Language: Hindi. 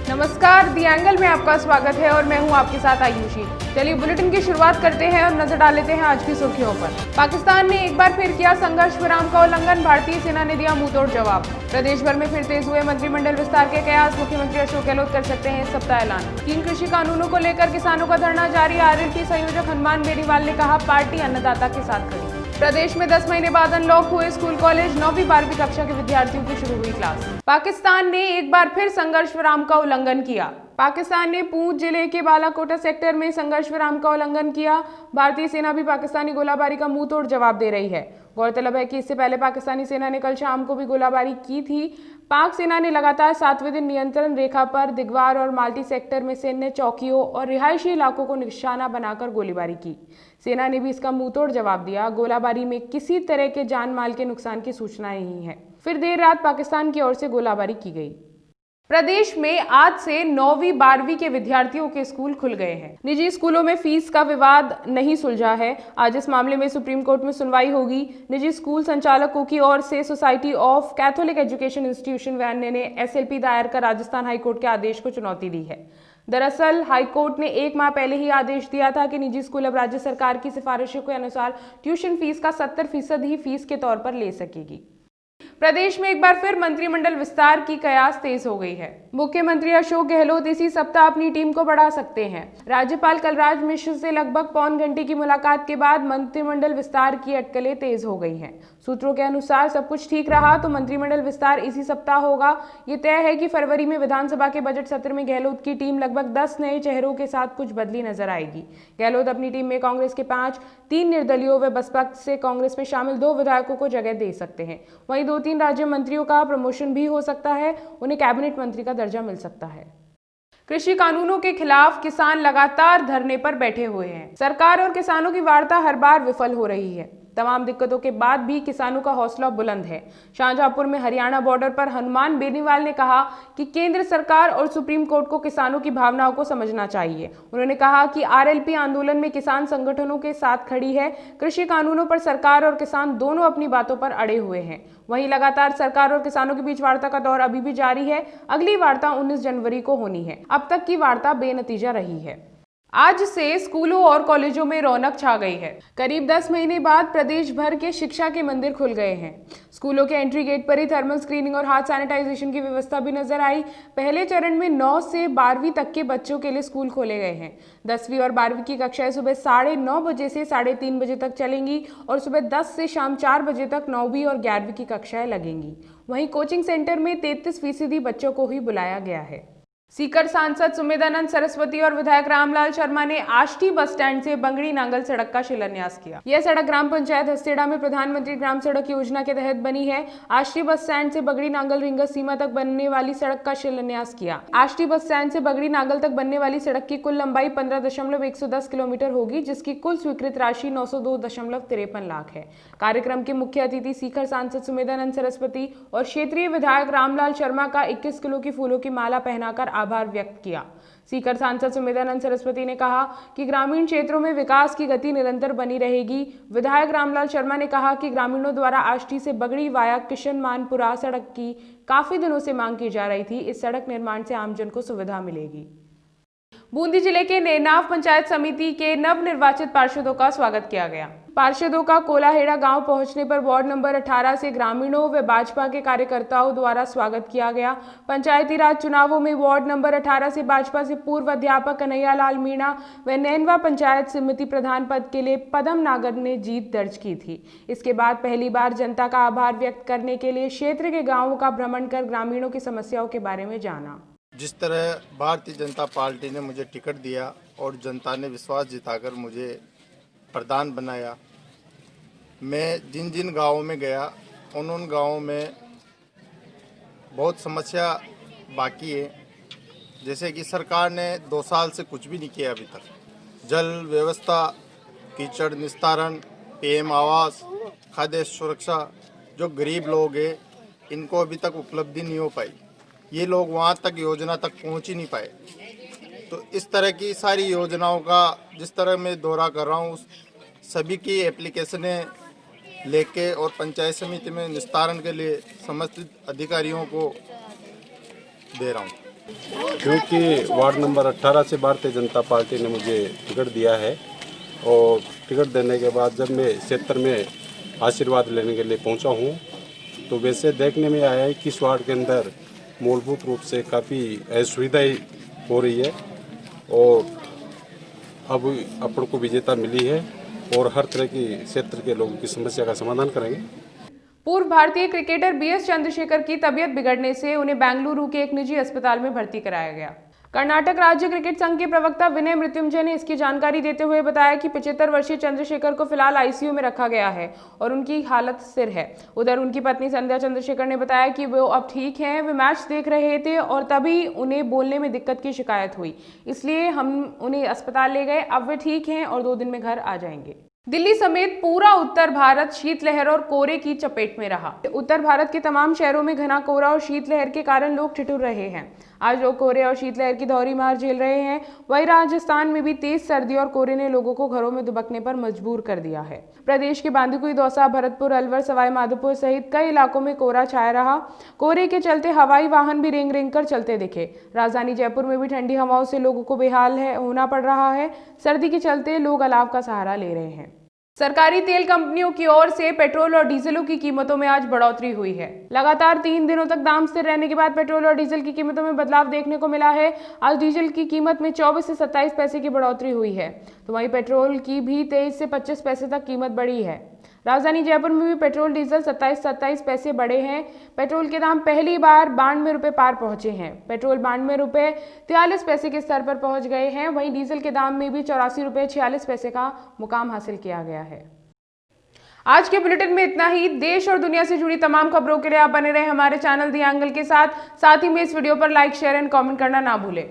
नमस्कार, दी एंगल में आपका स्वागत है और मैं हूं आपके साथ आयुषी। चलिए बुलेटिन की शुरुआत करते हैं और नजर डाल लेते हैं आज की सुर्खियों पर। पाकिस्तान ने एक बार फिर किया संघर्ष विराम का उल्लंघन, भारतीय सेना ने दिया मुंहतोड़ जवाब। प्रदेश भर में फिर तेज हुए मंत्रिमंडल विस्तार के कयास, मुख्यमंत्री अशोक गहलोत कर सकते हैं इस सप्ताह ऐलान। 3 कृषि कानूनों को लेकर किसानों का धरना जारी, आरएलपी संयोजक हनुमान बेनीवाल ने कहा पार्टी अन्नदाता के साथ खड़ी। प्रदेश में 10 महीने बाद अनलॉक हुए स्कूल कॉलेज, 9वीं 12वीं कक्षा के विद्यार्थियों की शुरू हुई क्लास। पाकिस्तान ने एक बार फिर संघर्ष विराम का उल्लंघन किया। पाकिस्तान ने पूंछ जिले के बालाकोटा सेक्टर में संघर्ष विराम का उल्लंघन किया। भारतीय सेना भी पाकिस्तानी गोलाबारी का मुंहतोड़ जवाब दे रही है। गौरतलब है कि इससे पहले पाकिस्तानी सेना ने कल शाम को भी गोलाबारी की थी। पाक सेना ने लगातार 7वें दिन नियंत्रण रेखा पर दिगवार और माल्टी सेक्टर में सैन्य चौकियों और रिहायशी इलाकों को निशाना बनाकर गोलीबारी की। सेना ने भी इसका मुंहतोड़ जवाब दिया। गोलाबारी में किसी तरह के जान माल के नुकसान की सूचना नहीं है। फिर देर रात पाकिस्तान की ओर से गोलाबारी की गई। प्रदेश में आज से 9वीं 12वीं के विद्यार्थियों के स्कूल खुल गए हैं। निजी स्कूलों में फीस का विवाद नहीं सुलझा है। आज इस मामले में सुप्रीम कोर्ट में सुनवाई होगी। निजी स्कूल संचालकों की ओर से society of Catholic education institution वैन ने एसएलपी दायर कर राजस्थान हाईकोर्ट के आदेश को चुनौती दी है। दरअसल हाईकोर्ट ने 1 माह पहले ही आदेश दिया था कि निजी स्कूल अब राज्य सरकार की सिफारिशों के अनुसार ट्यूशन फीस का 70% ही फीस के तौर पर ले सकेगी। प्रदेश में एक बार फिर मंत्रिमंडल विस्तार की कयास तेज हो गई है। मुख्यमंत्री अशोक गहलोत इसी सप्ताह अपनी टीम को बढ़ा सकते हैं। राज्यपाल कलराज मिश्र से लगभग पौन घंटे की मुलाकात के बाद मंत्रिमंडल विस्तार की अटकलें तेज हो गई हैं। सूत्रों के अनुसार सब कुछ ठीक रहा तो मंत्रिमंडल विस्तार इसी सप्ताह होगा। ये तय है कि फरवरी में विधानसभा के बजट सत्र में गहलोत की टीम लगभग 10 नए चेहरों के साथ कुछ बदली नजर आएगी। गहलोत अपनी टीम में कांग्रेस के 5, 3 निर्दलीयों व बसपा से कांग्रेस में शामिल 2 विधायकों को जगह दे सकते हैं। वहीं 2-3 राज्य मंत्रियों का प्रमोशन भी हो सकता है। उन्हें कैबिनेट मंत्री का दर्जा मिल सकता है। कृषि कानूनों के खिलाफ किसान लगातार धरने पर बैठे हुए हैं। सरकार और किसानों की वार्ता हर बार विफल हो रही है। तमाम दिक्कतों के बाद भी किसानों का हौसला बुलंद है। शाहजहांपुर में हरियाणा बॉर्डर पर हनुमान बेनीवाल ने कहा कि केंद्र सरकार और सुप्रीम कोर्ट को किसानों की भावनाओं को समझना चाहिए। उन्होंने कहा कि आरएलपी आंदोलन में किसान संगठनों के साथ खड़ी है। कृषि कानूनों पर सरकार और किसान दोनों अपनी बातों पर अड़े हुए हैं। वहीं लगातार सरकार और किसानों के बीच वार्ता का दौर अभी भी जारी है। अगली वार्ता 19 जनवरी को होनी है। अब तक की वार्ता बेनतीजा रही है। आज से स्कूलों और कॉलेजों में रौनक छा गई है। करीब 10 महीने बाद प्रदेश भर के शिक्षा के मंदिर खुल गए हैं। स्कूलों के एंट्री गेट पर ही थर्मल स्क्रीनिंग और हाथ सैनिटाइजेशन की व्यवस्था भी नजर आई। पहले चरण में 9 से 12वीं तक के बच्चों के लिए स्कूल खोले गए हैं। 10वीं और 12वीं की कक्षाएं सुबह 9:30 बजे से 3:30 बजे तक चलेंगी और सुबह 10 से शाम 4 बजे तक 9वीं और 11वीं की कक्षाएं लगेंगी। वहीं कोचिंग सेंटर में 33% बच्चों को ही बुलाया गया है। सीकर सांसद सुमेधानंद सरस्वती और विधायक रामलाल शर्मा ने आष्टी बस स्टैंड से बंगड़ी नांगल सड़क का शिलान्यास किया। यह सड़क ग्राम पंचायत हस्तेड़ा में प्रधानमंत्री ग्राम सड़क योजना के तहत बनी है। आष्टी बस स्टैंड से बंगड़ी नांगल रिंगस सीमा तक बनने वाली सड़क का शिलान्यास किया। आष्टी बस स्टैंड से बंगड़ी नांगल तक बनने वाली सड़क की कुल लंबाई 15.110 किलोमीटर होगी, जिसकी कुल स्वीकृत राशि 902.53 लाख है। कार्यक्रम के मुख्य अतिथि सीकर सांसद सुमेधानंद सरस्वती और क्षेत्रीय विधायक रामलाल शर्मा का 21 किलो की फूलों की माला पहनाकर आभार व्यक्त किया। सीकर सांसद सुमेधानंद सरस्वती ने कहा कि ग्रामीण क्षेत्रों में विकास की गति निरंतर बनी रहेगी। विधायक रामलाल शर्मा ने कहा कि ग्रामीणों द्वारा आष्टी से बगड़ी वाया किशन मानपुरा सड़क की काफी दिनों से मांग की जा रही थी। इस सड़क निर्माण से आमजन को सुविधा मिलेगी। बूंदी जिले के नेनाव पंचायत समिति के नवनिर्वाचित पार्षदों का स्वागत किया गया। पार्षदों का कोलाहेड़ा गांव पहुंचने पर वार्ड नंबर 18 से ग्रामीणों व भाजपा के कार्यकर्ताओं द्वारा स्वागत किया गया। पंचायती राज चुनावों में वार्ड नंबर 18 से भाजपा से पूर्व अध्यापक कन्हैया लाल मीणा व नैनवा पंचायत समिति प्रधान पद के लिए पदम नागर ने जीत दर्ज की थी। इसके बाद पहली बार जनता का आभार व्यक्त करने के लिए क्षेत्र के गाँवों का भ्रमण कर ग्रामीणों की समस्याओं के बारे में जाना। जिस तरह भारतीय जनता पार्टी ने मुझे टिकट दिया और जनता ने विश्वास जिताकर मुझे प्रधान बनाया, मैं जिन जिन गाँवों में गया उन गाँवों में बहुत समस्या बाकी है। जैसे कि सरकार ने 2 साल से कुछ भी नहीं किया अभी तक। जल व्यवस्था, कीचड़ निस्तारण, पीएम आवास, खाद्य सुरक्षा, जो गरीब लोग हैं इनको अभी तक उपलब्धि नहीं हो पाई। ये लोग वहाँ तक योजना तक पहुँच ही नहीं पाए। तो इस तरह की सारी योजनाओं का जिस तरह मैं दौरा कर रहा हूँ सभी की एप्लीकेशनें लेके और पंचायत समिति में निस्तारण के लिए समस्त अधिकारियों को दे रहा हूँ। क्योंकि वार्ड नंबर 18 से भारतीय जनता पार्टी ने मुझे टिकट दिया है और टिकट देने के बाद जब मैं क्षेत्र में आशीर्वाद लेने के लिए पहुंचा हूं तो वैसे देखने में आया है कि इस वार्ड के अंदर मूलभूत रूप से काफ़ी असुविधाएं हो रही है और अब अपन को विजेता मिली है और हर तरह की क्षेत्र के लोगों की समस्या का समाधान करेंगे। पूर्व भारतीय क्रिकेटर बीएस चंद्रशेखर की तबीयत बिगड़ने से उन्हें बेंगलुरु के एक निजी अस्पताल में भर्ती कराया गया। कर्नाटक राज्य क्रिकेट संघ के प्रवक्ता विनय मृत्युंजय ने इसकी जानकारी देते हुए बताया कि 75 वर्षीय चंद्रशेखर को फिलहाल आईसीयू में रखा गया है और उनकी हालत स्थिर है। उधर उनकी पत्नी संध्या चंद्रशेखर ने बताया कि वो अब ठीक हैं, वे मैच देख रहे थे और तभी उन्हें बोलने में दिक्कत की शिकायत हुई, इसलिए हम उन्हें अस्पताल ले गए। अब वे ठीक हैं और 2 दिन में घर आ जाएंगे। दिल्ली समेत पूरा उत्तर भारत शीतलहर और कोहरे की चपेट में रहा। उत्तर भारत के तमाम शहरों में घना कोहरा और शीतलहर के कारण लोग ठिठुर रहे हैं। आज लोग कोहरे और शीतलहर की दोहरी मार झेल रहे हैं। वहीं राजस्थान में भी तेज सर्दी और कोहरे ने लोगों को घरों में दुबकने पर मजबूर कर दिया है। प्रदेश के बांदीकुई, दौसा, भरतपुर, अलवर, सवाई माधोपुर सहित कई इलाकों में कोहरा छाया रहा। कोहरे के चलते हवाई वाहन भी रेंग रेंग कर चलते दिखे। राजधानी जयपुर में भी ठंडी हवाओं से लोगों को बेहाल होना पड़ रहा है। सर्दी के चलते लोग अलाव का सहारा ले रहे हैं। सरकारी तेल कंपनियों की ओर से पेट्रोल और डीजलों की कीमतों में आज बढ़ोतरी हुई है। लगातार 3 दिनों तक दाम स्थिर रहने के बाद पेट्रोल और डीजल की कीमतों में बदलाव देखने को मिला है। आज डीजल की कीमत में 24 से 27 पैसे की बढ़ोतरी हुई है, तो वहीं पेट्रोल की भी 23 से 25 पैसे तक कीमत बढ़ी है। राजधानी जयपुर में भी पेट्रोल डीजल 27 पैसे बढ़े हैं। पेट्रोल के दाम पहली बार 92 रुपये पार पहुंचे हैं। पेट्रोल 92 रुपये 43 पैसे के स्तर पर पहुंच गए हैं। वहीं डीजल के दाम में भी 84 रुपये 46 पैसे का मुकाम हासिल किया गया है। आज के बुलेटिन में इतना ही। देश और दुनिया से जुड़ी तमाम खबरों के लिए आप बने रहे हमारे चैनल दी एंगल के साथ ही में इस वीडियो पर लाइक, शेयर एंड कमेंट करना ना भूलें।